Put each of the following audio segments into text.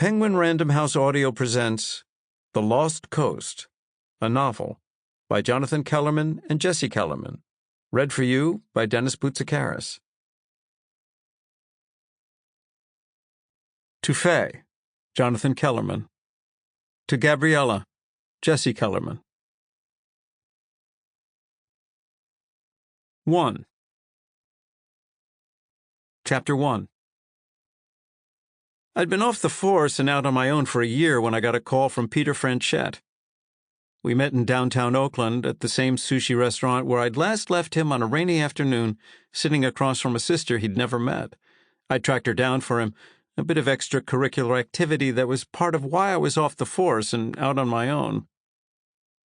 Penguin Random House Audio presents The Lost Coast, a novel by Jonathan Kellerman and Jesse Kellerman, read for you by Dennis Boutsikaris. To Faye, Jonathan Kellerman. To Gabriella, Jesse Kellerman. 1. Chapter 1. I'd been off the force and out on my own for a year when I got a call from Peter Franchette. We met in downtown Oakland at the same sushi restaurant where I'd last left him on a rainy afternoon, sitting across from a sister he'd never met. I tracked her down for him, a bit of extracurricular activity that was part of why I was off the force and out on my own.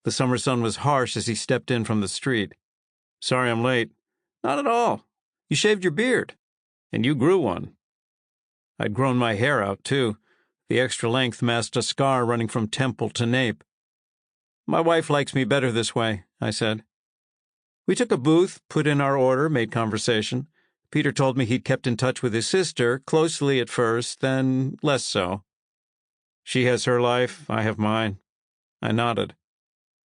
The summer sun was harsh as he stepped in from the street. "Sorry I'm late." "Not at all. You shaved your beard." "And you grew one." I'd grown my hair out, too. The extra length masked a scar running from temple to nape. "My wife likes me better this way," I said. We took a booth, put in our order, made conversation. Peter told me he'd kept in touch with his sister, closely at first, then less so. "She has her life, I have mine." I nodded.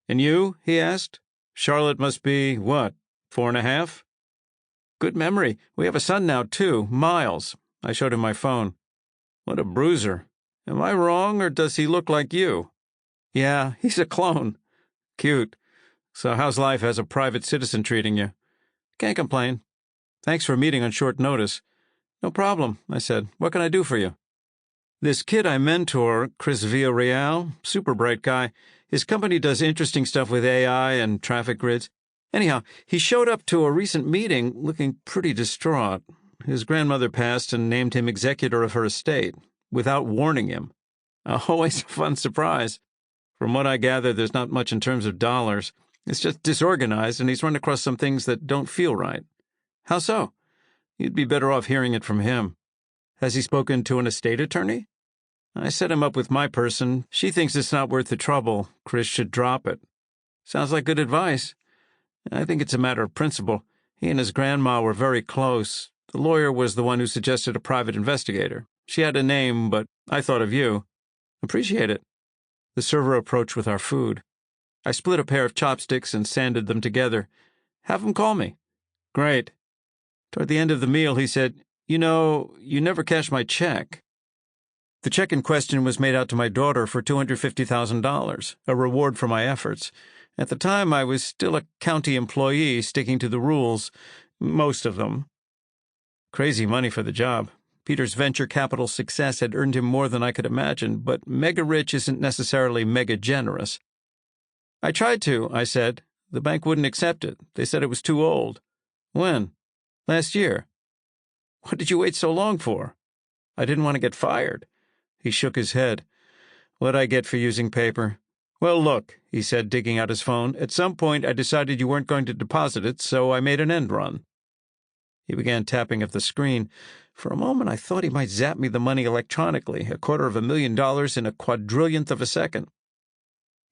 "And you?" he asked. "Charlotte must be, what, 4.5? "Good memory. We have a son now, too, Miles." I showed him my phone. "What a bruiser. Am I wrong, or does he look like you?" "Yeah, he's a clone." "Cute. So how's life as a private citizen treating you?" "Can't complain. Thanks for meeting on short notice." "No problem," I said. "What can I do for you?" "This kid I mentor, Chris Villarreal, super bright guy. His company does interesting stuff with AI and traffic grids. Anyhow, he showed up to a recent meeting looking pretty distraught. His grandmother passed and named him executor of her estate, without warning him. Always a fun surprise. From what I gather, there's not much in terms of dollars. It's just disorganized, and he's run across some things that don't feel right." "How so?" "You'd be better off hearing it from him." "Has he spoken to an estate attorney?" "I set him up with my person. She thinks it's not worth the trouble. Chris should drop it." "Sounds like good advice." "I think it's a matter of principle. He and his grandma were very close. The lawyer was the one who suggested a private investigator. She had a name, but I thought of you." "Appreciate it." The server approached with our food. I split a pair of chopsticks and sanded them together. "Have him call me." "Great." Toward the end of the meal, he said, "You know, you never cashed my check." The check in question was made out to my daughter for $250,000, a reward for my efforts. At the time, I was still a county employee, sticking to the rules, most of them. Crazy money for the job. Peter's venture capital success had earned him more than I could imagine, but mega-rich isn't necessarily mega-generous. "I tried to," I said. "The bank wouldn't accept it. They said it was too old." "When?" "Last year." "What did you wait so long for?" "I didn't want to get fired." He shook his head. "What'd I get for using paper?" "Well, look," he said, digging out his phone. "At some point I decided you weren't going to deposit it, so I made an end run." He began tapping at the screen. For a moment I thought he might zap me the money electronically, $250,000 in a quadrillionth of a second.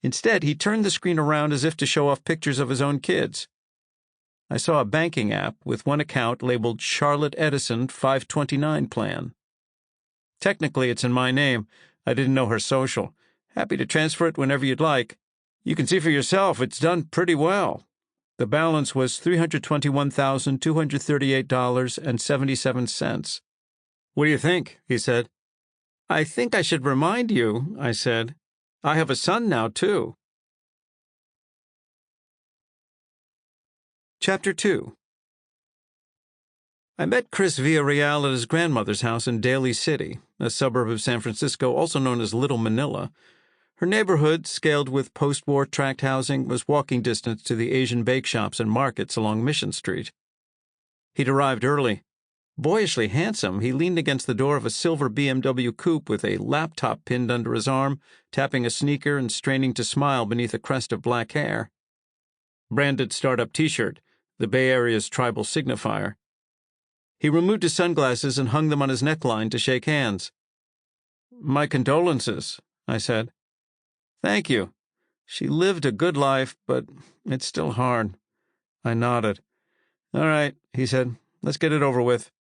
Instead, he turned the screen around as if to show off pictures of his own kids. I saw a banking app with one account labeled Charlotte Edison 529 plan. Technically, it's in my name. I didn't know her social. Happy to transfer it whenever you'd like. You can see for yourself it's done pretty well. The balance was $321,238.77. "What do you think?" he said. "I think I should remind you," I said. "I have a son now, too." Chapter 2. I met Chris Villarreal at his grandmother's house in Daly City, a suburb of San Francisco also known as Little Manila. Her neighborhood, scaled with post-war tract housing, was walking distance to the Asian bake shops and markets along Mission Street. He'd arrived early. Boyishly handsome, he leaned against the door of a silver BMW coupe with a laptop pinned under his arm, tapping a sneaker and straining to smile beneath a crest of black hair. Branded startup T-shirt, the Bay Area's tribal signifier. He removed his sunglasses and hung them on his neckline to shake hands. "My condolences," I said. "Thank you. She lived a good life, but it's still hard." I nodded. "All right," he said. "Let's get it over with."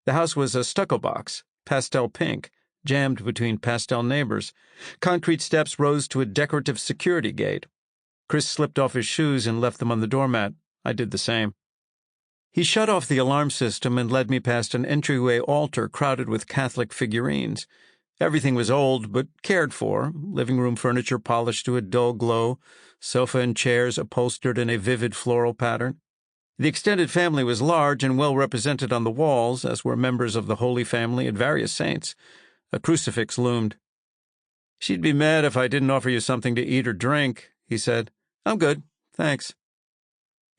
The house was a stucco box, pastel pink, jammed between pastel neighbors. Concrete steps rose to a decorative security gate. Chris slipped off his shoes and left them on the doormat. I did the same. He shut off the alarm system and led me past an entryway altar crowded with Catholic figurines. Everything was old but cared for, living room furniture polished to a dull glow, sofa and chairs upholstered in a vivid floral pattern. The extended family was large and well represented on the walls, as were members of the Holy Family and various saints. A crucifix loomed. "She'd be mad if I didn't offer you something to eat or drink," he said. "I'm good, thanks."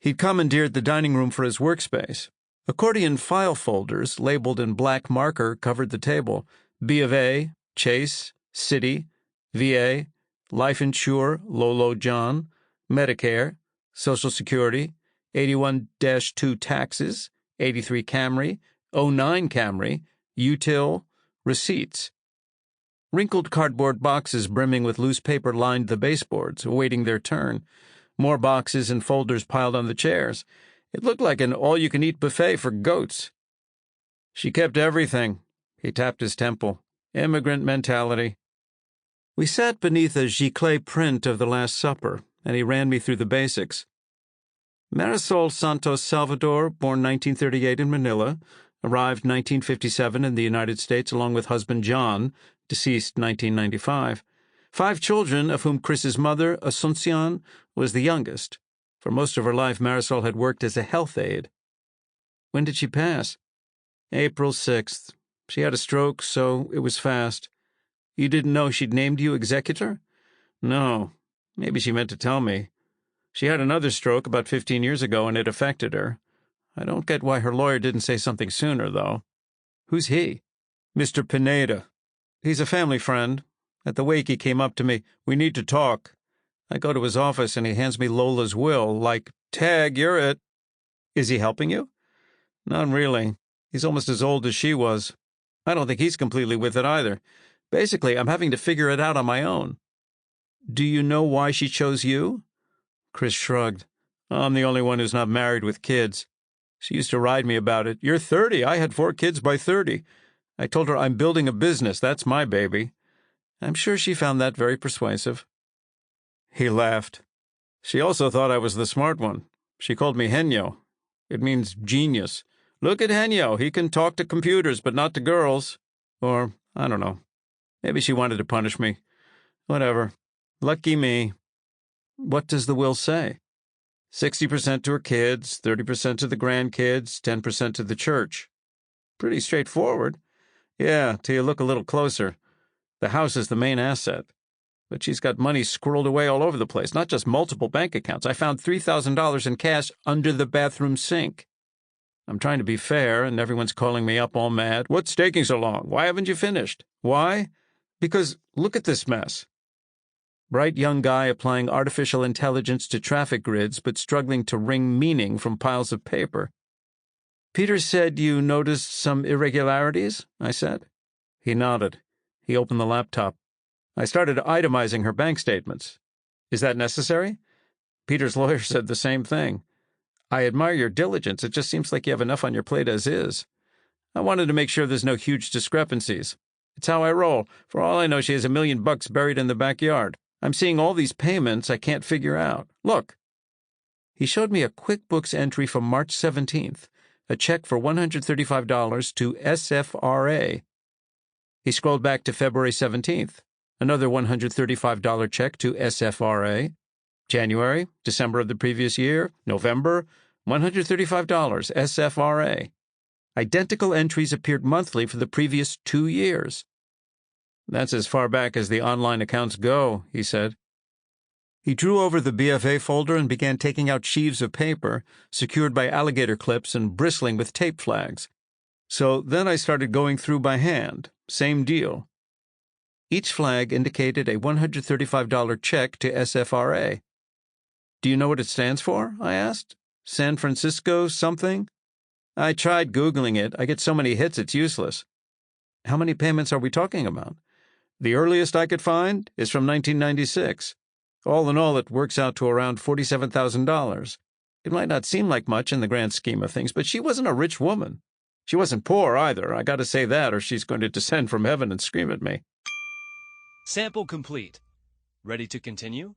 He'd commandeered the dining room for his workspace. Accordion file folders, labeled in black marker, covered the table. B of A, Chase, Citi, VA, Life Insure, Lolo John, Medicare, Social Security, 81-2 taxes, 83 Camry, 09 Camry, Util, receipts. Wrinkled cardboard boxes brimming with loose paper lined the baseboards, awaiting their turn. More boxes and folders piled on the chairs. It looked like an all-you-can-eat buffet for goats. "She kept everything." He tapped his temple. "Immigrant mentality." We sat beneath a giclée print of the Last Supper, and he ran me through the basics. Marisol Santos Salvador, born 1938 in Manila, arrived 1957 in the United States along with husband John, deceased 1995. 5 children, of whom Chris's mother, Asuncion, was the youngest. For most of her life, Marisol had worked as a health aide. "When did she pass?" "April 6th. She had a stroke, so it was fast." "You didn't know she'd named you executor?" "No. Maybe she meant to tell me. She had another stroke about 15 years ago, and it affected her. I don't get why her lawyer didn't say something sooner, though." "Who's he?" "Mr. Pineda. He's a family friend. At the wake, he came up to me. 'We need to talk.' I go to his office, and he hands me Lola's will, like, 'Tag, you're it.'" "Is he helping you?" "Not really. He's almost as old as she was. I don't think he's completely with it either. Basically, I'm having to figure it out on my own." "Do you know why she chose you?" Chris shrugged. "I'm the only one who's not married with kids. She used to ride me about it. 'You're 30. I had 4 kids by 30. I told her I'm building a business. That's my baby.' I'm sure she found that very persuasive." He laughed. "She also thought I was the smart one. She called me Henyo. It means genius. 'Look at Henyo. He can talk to computers, but not to girls.' Or, I don't know. Maybe she wanted to punish me. Whatever. Lucky me." "What does the will say?" 60% to her kids, 30% to the grandkids, 10% to the church." "Pretty straightforward." "Yeah, till you look a little closer. The house is the main asset. But she's got money squirreled away all over the place, not just multiple bank accounts. I found $3,000 in cash under the bathroom sink. I'm trying to be fair, and everyone's calling me up all mad. 'What's taking so long? Why haven't you finished?' Why? Because look at this mess." Bright young guy applying artificial intelligence to traffic grids, but struggling to wring meaning from piles of paper. "Peter said you noticed some irregularities?" I said. He nodded. He opened the laptop. "I started itemizing her bank statements." "Is that necessary?" Peter's lawyer said the same thing. "I admire your diligence. It just seems like you have enough on your plate as is. I wanted to make sure there's no huge discrepancies. It's how I roll. For all I know, she has $1 million buried in the backyard. I'm seeing all these payments I can't figure out. Look." He showed me a QuickBooks entry from March 17th, a check for $135 to SFRA. He scrolled back to February 17th, another $135 check to SFRA. January, December of the previous year, November, $135 SFRA. Identical entries appeared monthly for the previous 2 years. "That's as far back as the online accounts go," he said. He drew over the BFA folder and began taking out sheaves of paper, secured by alligator clips and bristling with tape flags. So then I started going through by hand. Same deal. Each flag indicated a $135 check to SFRA. "Do you know what it stands for?" I asked. "San Francisco something?" "I tried Googling it. I get so many hits it's useless." "How many payments are we talking about?" "The earliest I could find is from 1996. All in all, it works out to around $47,000. It might not seem like much in the grand scheme of things, but she wasn't a rich woman. She wasn't poor either, I gotta say that, or she's going to descend from heaven and scream at me. Sample complete. Ready to continue?